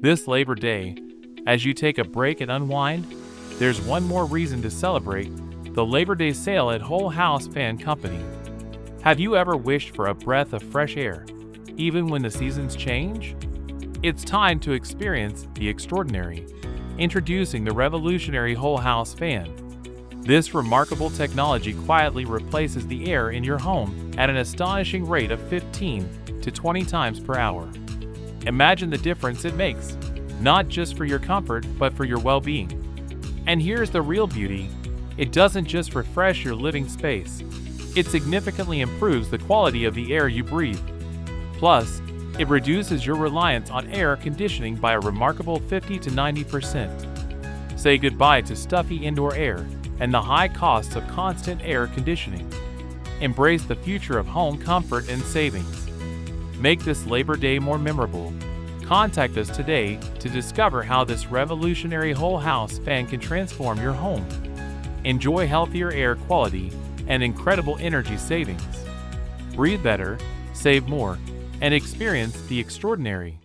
This Labor Day, as you take a break and unwind, there's one more reason to celebrate: the Labor Day sale at Whole House Fan Company. Have you ever wished for a breath of fresh air, even when the seasons change? It's time to experience the extraordinary. Introducing the revolutionary Whole House Fan. This remarkable technology quietly replaces the air in your home at an astonishing rate of 15 to 20 times per hour. Imagine the difference it makes, not just for your comfort, but for your well-being. And here's the real beauty: it doesn't just refresh your living space, it significantly improves the quality of the air you breathe. Plus, it reduces your reliance on air conditioning by a remarkable 50 to 90%. Say goodbye to stuffy indoor air and the high costs of constant air conditioning. Embrace the future of home comfort and savings. Make this Labor Day more memorable. Contact us today to discover how this revolutionary Whole House Fan can transform your home. Enjoy healthier air quality and incredible energy savings. Breathe better, save more, and experience the extraordinary.